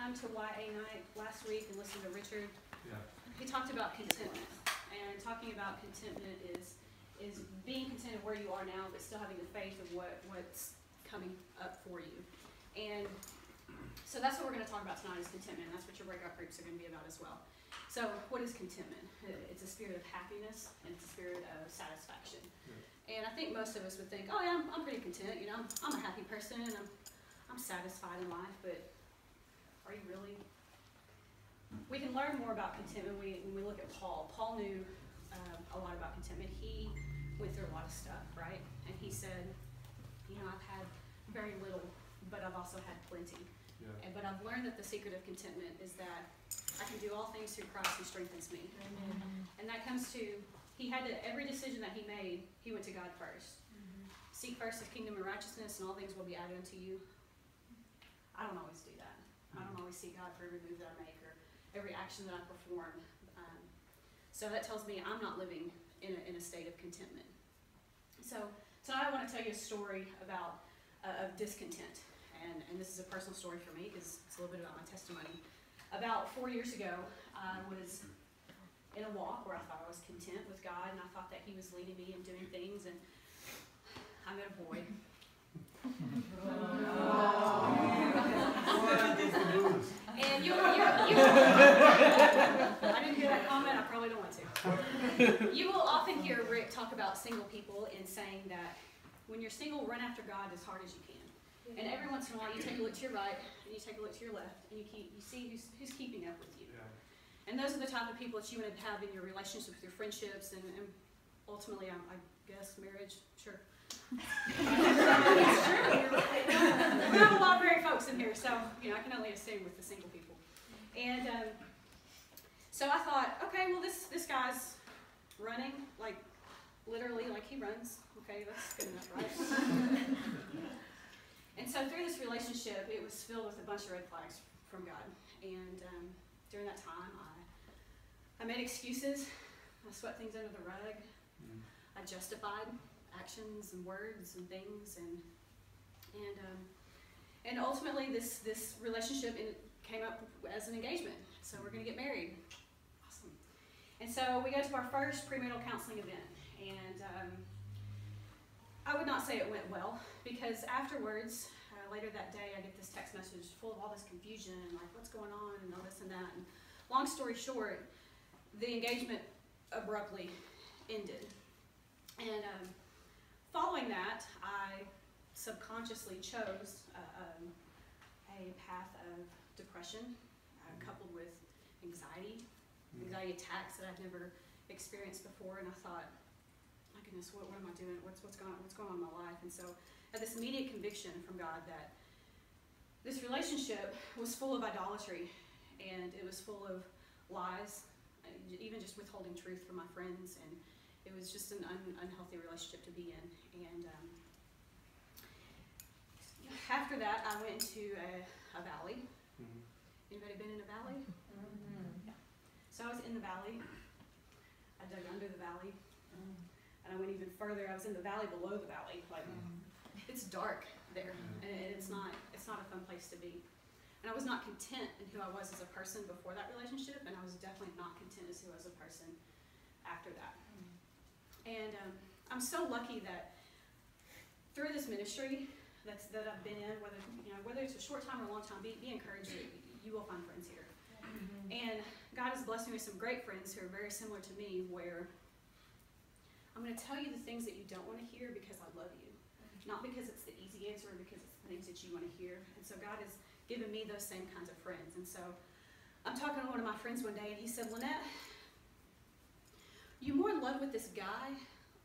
time to YA night last week and listened to Richard, Yeah. he talked about contentment. And talking about contentment is being content of where you are now, but still having the faith of what's coming up for you. And so that's what we're going to talk about tonight, is contentment. That's what your breakout groups are going to be about as well. So what is contentment? It's a spirit of happiness, and it's a spirit of satisfaction. Yeah. And I think most of us would think, oh yeah, I'm pretty content. You know, I'm a happy person, and I'm satisfied in life. But are you really? We can learn more about contentment when we look at Paul. Paul knew a lot about contentment. He went through a lot of stuff, right? And he said, you know, I've had very little, but I've also had plenty. Yeah. But I've learned that the secret of contentment is that I can do all things through Christ who strengthens me. Amen. And that comes to, every decision that he made, he went to God first. Mm-hmm. Seek first his kingdom and righteousness, and all things will be added unto you. I don't always do that. I don't always seek God for every move that I make or every action that I perform. So that tells me I'm not living in a state of contentment. So tonight I want to tell you a story about of discontent. And this is a personal story for me because it's a little bit about my testimony. About 4 years ago, I was in a walk where I thought I was content with God, and I thought that he was leading me and doing things, and I met a boy. And you I didn't hear that comment, I probably don't want to. You will often hear Rick talk about single people and saying that when you're single, run after God as hard as you can. And every once in a while, you take a look to your right, and you take a look to your left, and you see who's keeping up with you. Yeah. And those are the type of people that you want to have in your relationships, with your friendships, and ultimately, I guess, marriage. Sure. It's true. You're right. We have a lot of married folks in here, so you know I can only assume with the single people. And so I thought, okay, well this guy's running, like literally, like he runs. Okay, that's good enough, right? And so through this relationship, it was filled with a bunch of red flags from God. And during that time, I made excuses. I swept things under the rug. I justified actions and words and things, and ultimately this relationship came up as an engagement. So we're going to get married. Awesome. And so we go to our first premarital counseling event, and I would not say it went well, because afterwards, later that day, I get this text message full of all this confusion and like what's going on and all this and that. And long story short, the engagement abruptly ended. And following that, I subconsciously chose a path of depression coupled with anxiety attacks that I've never experienced before. And I thought, my goodness, what am I doing? What's going on in my life? And so I had this immediate conviction from God that this relationship was full of idolatry, and it was full of lies, even just withholding truth from my friends, and it was just an unhealthy relationship to be in. And after that, I went into a valley. Mm-hmm. Anybody been in a valley? Mm-hmm. Yeah. So I was in the valley. I dug under the valley. Mm-hmm. And I went even further. I was in the valley below the valley. Like, it's dark there, and it's not a fun place to be. And I was not content in who I was as a person before that relationship, and I was definitely not content as who I was a person after that. And I'm so lucky that through this ministry that I've been in, whether it's a short time or a long time, be encouraged. You will find friends here. Mm-hmm. And God has blessed me with some great friends who are very similar to me, where I'm going to tell you the things that you don't want to hear because I love you. Not because it's the easy answer, or because it's the things that you want to hear. And so God has given me those same kinds of friends. And so I'm talking to one of my friends one day, and he said, Lynette, you more in love with this guy,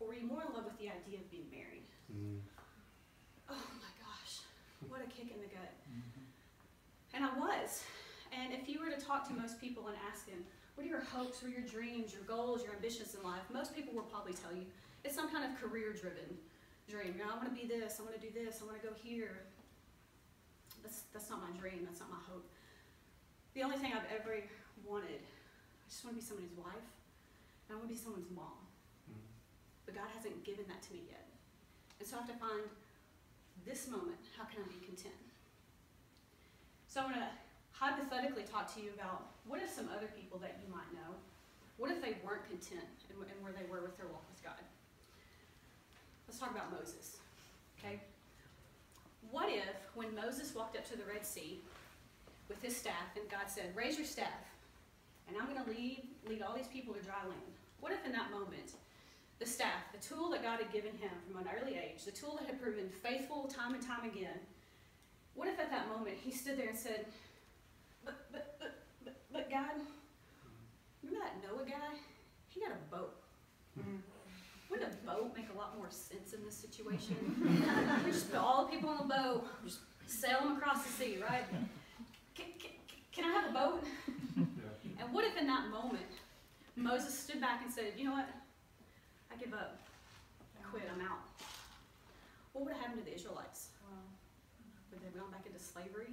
or are you more in love with the idea of being married? Mm. Oh my gosh, what a kick in the gut. Mm-hmm. And I was. And if you were to talk to most people and ask them, what are your hopes, what are your dreams, your goals, your ambitions in life, most people will probably tell you it's some kind of career-driven dream. You know, I want to be this, I want to do this, I want to go here. That's not my dream, that's not my hope. The only thing I've ever wanted, I just want to be somebody's wife, and I want to be someone's mom. Mm-hmm. But God hasn't given that to me yet. And so I have to find this moment, how can I be content? So I'm going to hypothetically talk to you about what if some other people that you might know, what if they weren't content and where they were with their walk with God? Let's talk about Moses, okay? What if when Moses walked up to the Red Sea with his staff and God said, raise your staff and I'm going to lead all these people to dry land. What if in that moment, the staff, the tool that God had given him from an early age, the tool that had proven faithful time and time again, what if at that moment he stood there and said, but God, remember that Noah guy? He got a boat. Wouldn't a boat make a lot more sense in this situation? We just put all the people on the boat, just sail them across the sea, right? Can I have a boat? And what if in that moment, Moses stood back and said, you know what? I give up. I quit. I'm out. What would have happened to the Israelites? Would they have gone back into slavery?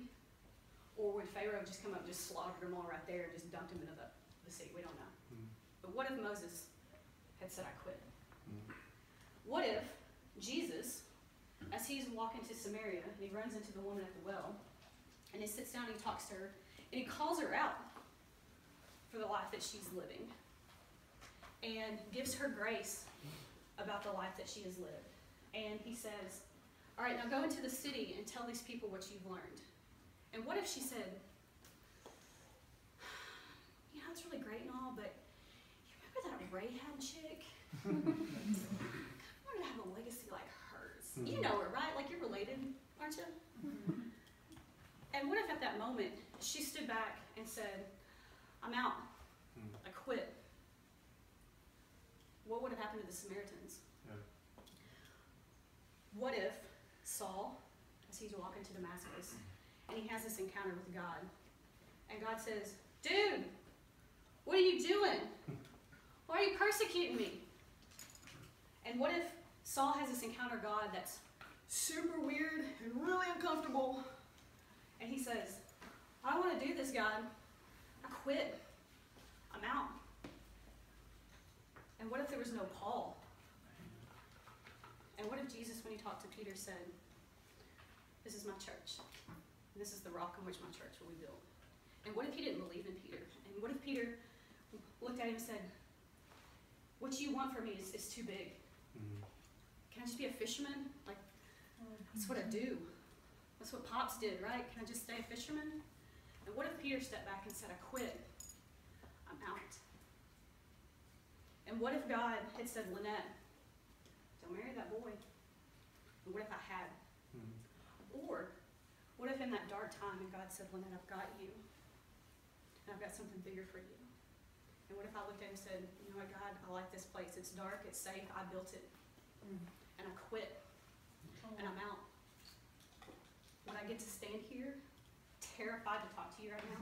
Or would Pharaoh just come up and just slaughtered them all right there and just dumped them into the sea? We don't know. But what if Moses had said, I quit? What if Jesus, as he's walking to Samaria, and he runs into the woman at the well, and he sits down and he talks to her, and he calls her out for the life that she's living, and gives her grace about the life that she has lived. And he says, all right, now go into the city and tell these people what you've learned. And what if she said, you know, it's really great and all, but you remember that Rahab chick? I wanted to have a legacy like hers. You know her, right? Like you're related, aren't you? And what if at that moment she stood back and said, I'm out. I quit. What would have happened to the Samaritans? What if Saul, as he's walking to Damascus, and he has this encounter with God, and God says, dude, what are you doing? Why are you persecuting me? And what if Saul has this encounter with God that's super weird and really uncomfortable, and he says, I don't want to do this, God. I quit. I'm out. And what if there was no Paul? And what if Jesus, when he talked to Peter, said, this is my church. And this is the rock on which my church will be built. And what if he didn't believe in Peter? And what if Peter looked at him and said, what you want from me is too big. Can I just be a fisherman? Like, that's what I do. That's what Pops did, right? Can I just stay a fisherman? And what if Peter stepped back and said, I quit. I'm out. And what if God had said, Lynette, don't marry that boy? And what if I had? Or what if in that dark time and God said, Lynette, I've got you. And I've got something bigger for you. And what if I looked at him and said, you know what, God, I like this place. It's dark, it's safe, I built it. And I quit. And I'm out. Would I get to stand here, terrified to talk to you right now?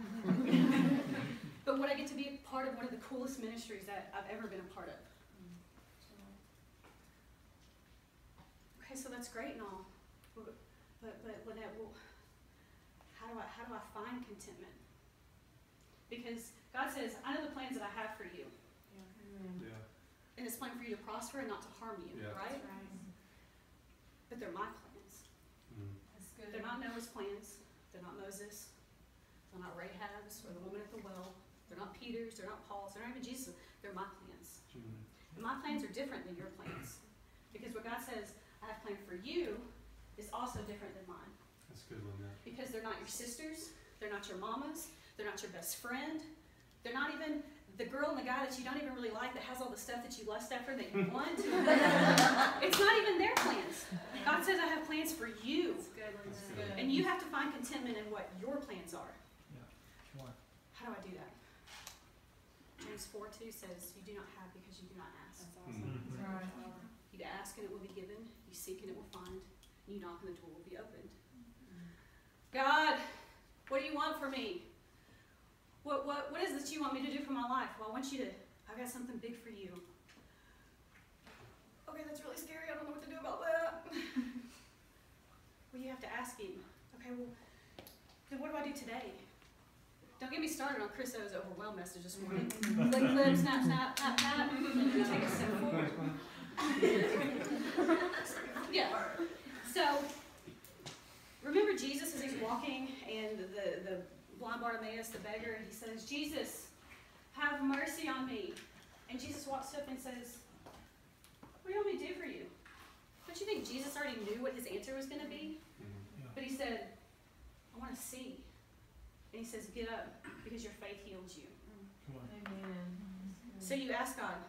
But would I get to be a part of one of the coolest ministries that I've ever been a part of? Okay, so that's great and all. But Lynette, well, how do I find contentment? Because God says, I know the plans that I have for you. And it's plan for you to prosper and not to harm you, right? But they're my plans. That's good. They're not Noah's plans. They're not Moses. They're not Rahab's or the woman at the well. They're not Peter's. They're not Paul's. They're not even Jesus'. They're my plans. And my plans are different than your plans. Because what God says I have planned for you is also different than mine. That's good one, yeah. Because they're not your sisters. They're not your mamas. They're not your best friend. They're not even the girl and the guy that you don't even really like that has all the stuff that you lust after that you want. It's not even their plans. God says I have plans for you. That's good. And you have to find contentment in what your plans are. How do I do that? James 4:2 says, you do not have because you do not ask. That's awesome. That's right. You ask and it will be given. You seek and it will find. You knock and the door will be opened. God, what do you want for me? What is it you want me to do for my life? Well, I've got something big for you. Okay, that's really scary. I don't know what to do about that. Well, you have to ask him. Okay, well, then what do I do today? Don't get me started on Chris O's overwhelmed message this morning. Click, click, snap, snap, tap, tap, and then take a step forward. Yeah. So, remember Jesus as he's walking and the blind Bartimaeus, the beggar, and he says, Jesus, have mercy on me. And Jesus walks up and says, what do you want me to do for you? Don't you think Jesus already knew what his answer was going to be? Mhm. But he said, I want to see. And he says, get up, because your faith heals you. Amen. So you ask God,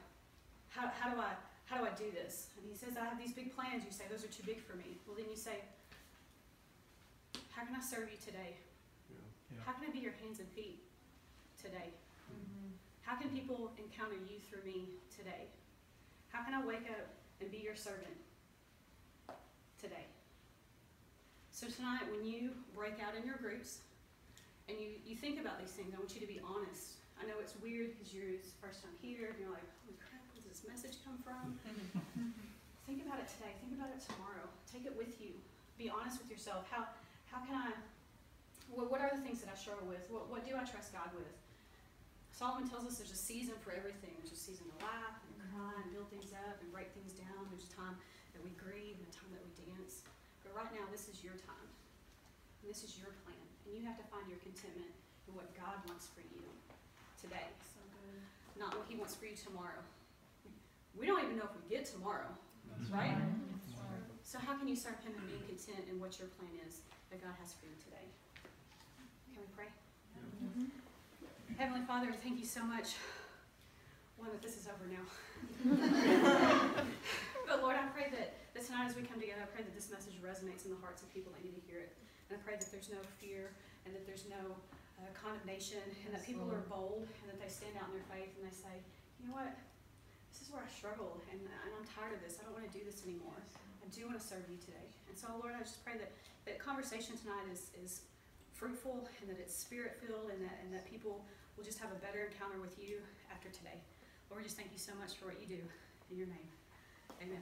how do I do this? And he says, I have these big plans. You say, those are too big for me. Well, then you say, how can I serve you today? Yeah. How can I be your hands and feet today? Mm-hmm. How can people encounter you through me today? How can I wake up and be your servant today? So tonight, when you break out in your groups and you think about these things, I want you to be honest. I know it's weird because it's the first time here and you're like, holy crap, where does this message come from? Think about it today. Think about it tomorrow. Take it with you. Be honest with yourself. How can I, what are the things that I struggle with? What do I trust God with? Solomon tells us there's a season for everything. There's a season to laugh and cry and build things up and break things down. There's a time that we grieve and a time that we dance. But right now, this is your time. And this is your plan. And you have to find your contentment in what God wants for you today. So good. Not what he wants for you tomorrow. We don't even know if we get tomorrow, right? That's right. So how can you serve him and being content in what your plan is that God has for you today? Can we pray? Mm-hmm. Heavenly Father, thank you so much. One, that this is over now. But Lord, I pray that tonight as we come together, I pray that this message resonates in the hearts of people that need to hear it. And I pray that there's no fear and that there's no condemnation and that people are bold and that they stand out in their faith and they say, you know what? This is where I struggle and I'm tired of this. I don't want to do this anymore. I do want to serve you today. And so, Lord, I just pray that conversation tonight is fruitful and that it's spirit-filled and that people will just have a better encounter with you after today. Lord, we just thank you so much for what you do. In your name, amen.